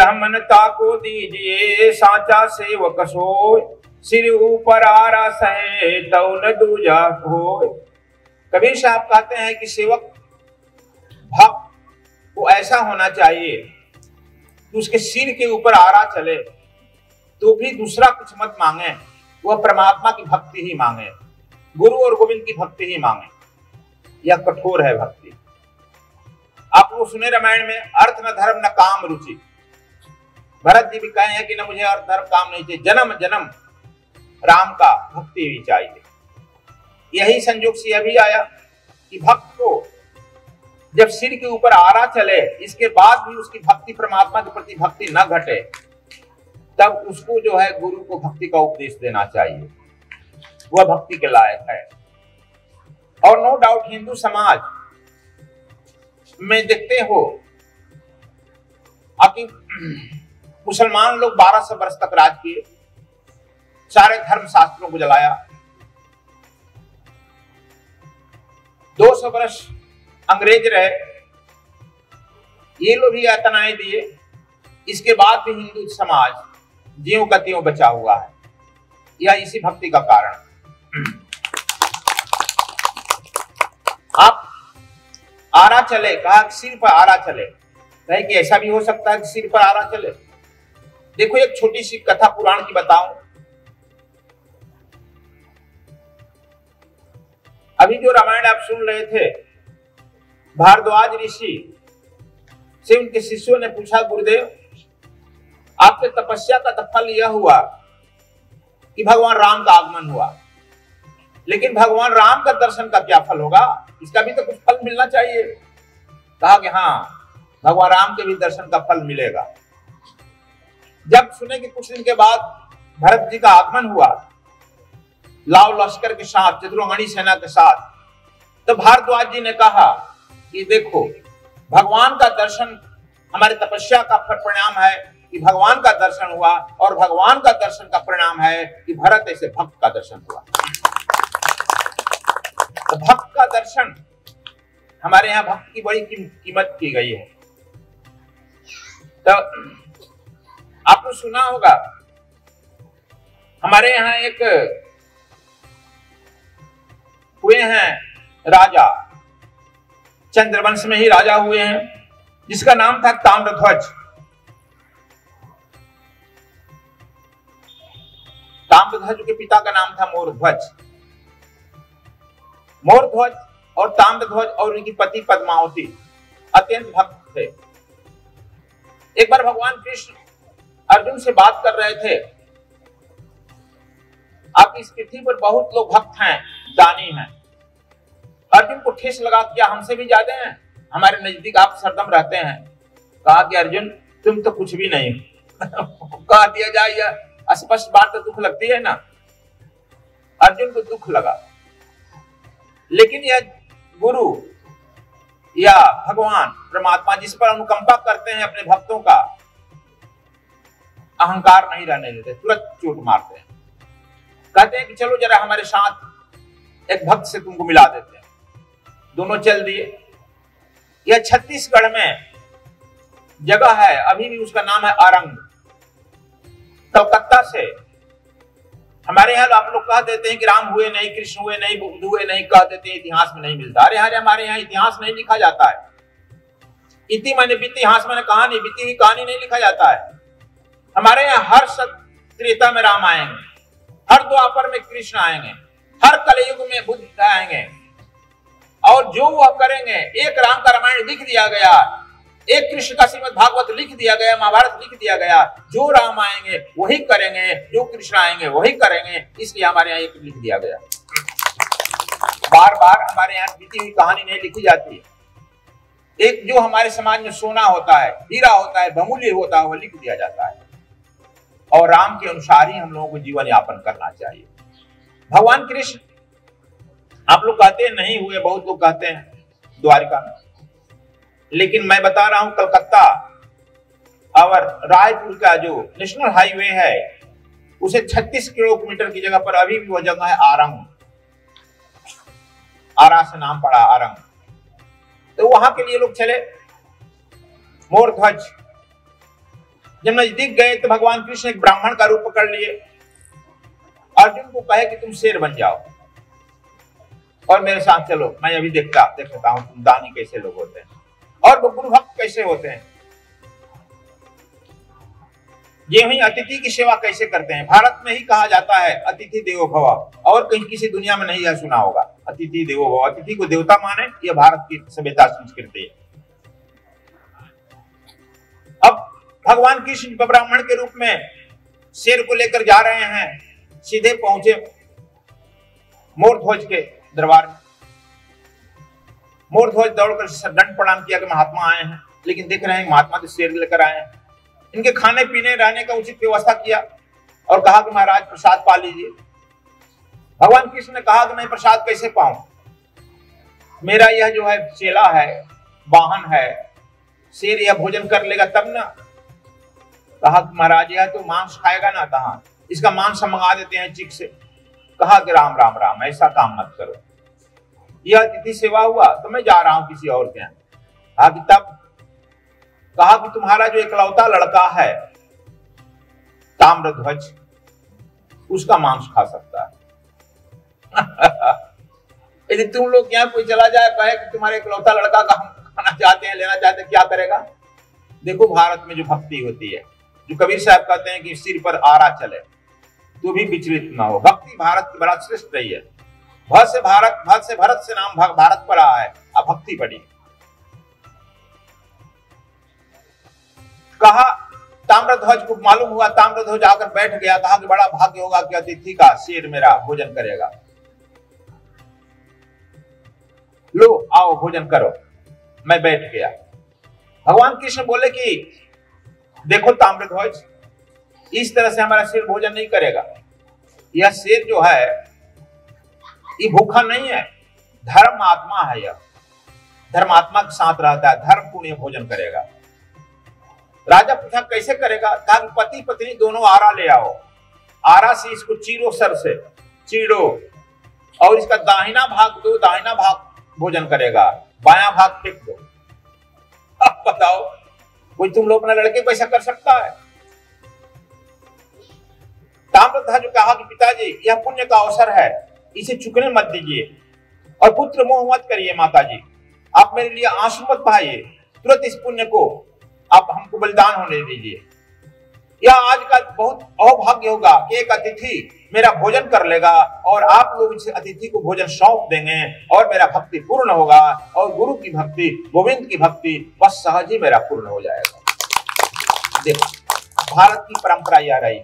यह मन ताको दीजिए साचा सेवक सोय, सिर ऊपर आरा सहे तौ न दूजा होय। कबीर साहब कहते हैं कि सेवक भक्त को ऐसा होना चाहिए कि उसके सिर के ऊपर आरा चले तो भी दूसरा कुछ मत मांगे, वह परमात्मा की भक्ति ही मांगे, गुरु और गोविंद की भक्ति ही मांगे। यह कठोर है भक्ति। आप लोग सुने रामायण में, अर्थ न धर्म न काम रुचि। भरत जी भी कहे हैं कि न मुझे अर्थ धर्म काम नहीं चाहिए, जन्म जन्म राम का भक्ति ही चाहिए। यही संयोग से यह भी आया कि भक्त को जब सिर के ऊपर आरा चले, इसके बाद भी उसकी भक्ति परमात्मा के प्रति भक्ति न घटे, तब उसको जो है गुरु को भक्ति का उपदेश देना चाहिए, वह भक्ति के लायक है। और नो डाउट हिंदू समाज में देखते हो कि मुसलमान लोग 1200 वर्ष तक राज किए, सारे धर्म शास्त्रों को जलाया, 200 वर्ष अंग्रेज रहे, ये लोग भी यातनाएं दिए, इसके बाद भी हिंदू समाज ज्यों का त्यों बचा हुआ है। यह इसी भक्ति का कारण। आप आरा चले, कहा सिर पर आरा चले, कहे कि ऐसा भी हो सकता है कि सिर पर आरा चले। देखो एक छोटी सी कथा पुराण की बताऊं। अभी जो रामायण आप सुन रहे थे, भारद्वाज ऋषि से उनके शिष्यों ने पूछा, गुरुदेव आपके तपस्या का तो फल यह हुआ कि भगवान राम का आगमन हुआ, लेकिन भगवान राम का दर्शन का क्या फल होगा? इसका भी तो कुछ फल मिलना चाहिए। कहा कि हाँ, भगवान राम के भी दर्शन का फल मिलेगा। जब सुने कि कुछ दिन के बाद भरत जी का आगमन हुआ, लाव लश्कर के साथ, चतुरंगणी सेना के साथ, तो भारद्वाज जी ने कहा कि देखो, भगवान का दर्शन हमारे तपस्या का परिणाम है कि भगवान का दर्शन हुआ, और भगवान का दर्शन का परिणाम है कि भरत ऐसे भक्त का दर्शन हुआ। तो भक्त का दर्शन, हमारे यहाँ भक्त की बड़ी कीमत की गई है। तो आपने सुना होगा, हमारे यहाँ एक हुए हैं राजा, चंद्रवंश में ही राजा हुए हैं, जिसका नाम था ताम्रध्वज। ताम्रध्वज के पिता का नाम था मोरध्वज। मोरध्वज और ताम्रध्वज और उनकी पति पद्मावती अत्यंत भक्त थे। एक बार भगवान कृष्ण अर्जुन से बात कर रहे थे, आप इस पृथ्वी पर बहुत लोग भक्त हैं, दानी हैं। अर्जुन को ठेस लगा, क्या हमसे भी ज्यादा हैं? हमारे नजदीक आप सरदम रहते हैं। कहा कि अर्जुन तुम तो कुछ भी नहीं कहा दिया जाए, यह स्पष्ट बात तो दुख लगती है ना। अर्जुन को दुख लगा, लेकिन यह गुरु या भगवान परमात्मा जिस पर अनुकंपा करते हैं अपने भक्तों का, अहंकार नहीं रहने देते, तुरंत चोट मारते हैं। कहते हैं कि चलो जरा हमारे साथ एक भक्त से तुमको मिला देते हैं। दोनों चल दिए। यह छत्तीसगढ़ में जगह है, अभी भी उसका नाम है अरंग। कलकत्ता से हमारे यहाँ आप लोग कह देते हैं कि राम हुए नहीं, कृष्ण हुए नहीं, बुद्ध हुए नहीं, कह देते हैं इतिहास में नहीं मिलता। अरे हमारे यहाँ इतिहास नहीं लिखा जाता है। इति माने बीती, हास माने कहानी, बीती हुई कहानी नहीं लिखा जाता है। हमारे यहाँ हर त्रेता में राम आएंगे, हर द्वापर में कृष्ण आएंगे, हर कलयुग में बुद्ध आएंगे, और जो वह करेंगे, एक राम का रामायण लिख दिया गया, एक कृष्ण का श्रीमद् भागवत लिख दिया गया, महाभारत लिख दिया गया। जो राम आएंगे वही करेंगे, जो कृष्ण आएंगे वही करेंगे, इसलिए हमारे यहाँ एक लिख दिया गया। बार बार हमारे यहाँ बीती हुई कहानी नहीं लिखी जाती है। एक जो हमारे समाज में सोना होता है, हीरा होता है, बहुमूल्य होता है, वह लिख दिया जाता है, और राम के अनुसार ही हम लोगों को जीवन यापन करना चाहिए। भगवान कृष्ण आप लोग कहते हैं नहीं हुए, बहुत लोग कहते हैं द्वारिका में, लेकिन मैं बता रहा हूं कलकत्ता और रायपुर का जो नेशनल हाईवे है, उसे 36 किलोमीटर की जगह पर अभी भी वह जगह है आरंग। आरा से नाम पड़ा आरंग। तो वहां के लिए लोग चले। मोरध्वज जब नजदीक गए तो भगवान कृष्ण एक ब्राह्मण का रूप पकड़ लिए। अर्जुन को कहे कि तुम शेर बन जाओ और मेरे साथ चलो, मैं अभी देखता हूं तुम दानी कैसे लोग होते हैं और वो गुरु भक्त कैसे होते हैं, ये वही अतिथि की सेवा कैसे करते हैं। भारत में ही कहा जाता है अतिथि देवो भव, और कहीं किसी दुनिया में नहीं यह सुना होगा। अतिथि देवो भव, अतिथि को देवता माने, यह भारत की सभ्यता संस्कृति है। अब भगवान कृष्ण ब्राह्मण के रूप में शेर को लेकर जा रहे हैं, सीधे पहुंचे मोरध्वज के दरबार में। मोरध्वज दौड़कर दंड प्रणाम किया कि महात्मा आए हैं, लेकिन देख रहे हैं महात्मा तो शेर लेकर आए हैं। इनके खाने पीने रहने का उचित व्यवस्था किया और कहा कि महाराज प्रसाद पा लीजिए। भगवान कृष्ण ने कहा कि मैं प्रसाद कैसे पाऊं, मेरा यह जो है चेला है, वाहन है, शेर यह भोजन कर लेगा तब ना। कहा कि महाराज यह तो मांस खाएगा ना, कहा इसका मांस हम मंगा देते हैं चिक से। कहा कि राम राम राम, ऐसा काम मत करो, यह अतिथि सेवा हुआ तो मैं जा रहा हूं किसी और के यहाँ। कहा कि तब, कहा कि तुम्हारा जो इकलौता लड़का है ताम्रध्वज, उसका मांस खा सकता है। यदि तुम लोग यहाँ कोई चला जाए कहे कि तुम्हारे इकलौता लड़का का हम खाना चाहते हैं, लेना चाहते हैं, क्या करेगा? देखो भारत में जो भक्ति होती है, जो कबीर साहब कहते हैं कि सिर पर आरा चले तो भी विचलित ना हो, भक्ति भारत की बड़ा श्रेष्ठ रही है। भक्त से भरत से नाम भारत पर आया है, अब भक्ति बढ़ी। कहा ताम्रध्वज को मालूम हुआ, ताम्रध्वज आकर बैठ गया। कहा कि बड़ा भाग्य होगा कि अतिथि का शेर मेरा भोजन करेगा, लो आओ भोजन करो। मैं बैठ गया। भगवान कृष्ण बोले कि देखो ताम्रध्वज, इस तरह से हमारा शेर भोजन नहीं करेगा। यह शेर जो है ये भूखा नहीं है, धर्मात्मा है, यह धर्मात्मा के साथ रहता है, धर्म पुण्य भोजन करेगा। राजा पूछा कैसे करेगा? कहा कि पति पत्नी दोनों आरा ले आओ, आरा से इसको चीरो, सर से चीरो, और इसका दाहिना भाग दो, दाहिना भाग भोजन करेगा, बायां भाग फेंक दो। अब बताओ कोई तुम लोग अपने लड़के को ऐसा कर सकता है? ताम्रध्वज कहा कि पिताजी यह पुण्य का अवसर है, इसे चुकने मत दीजिए और पुत्र मोह मत करिए। माता जी आप मेरे लिए आंसू मत बहाइए, तुरंत इस पुण्य को आप हमको बलिदान होने दीजिए। यह आज का बहुत अभाग्य होगा कि एक अतिथि मेरा भोजन कर लेगा और आप लोग इस अतिथि को भोजन सौंप देंगे और मेरा भक्ति पूर्ण होगा, और गुरु की भक्ति, गोविंद की भक्ति बस सहज ही मेरा पूर्ण हो जाएगा। देखो भारत की परंपरा यह रही।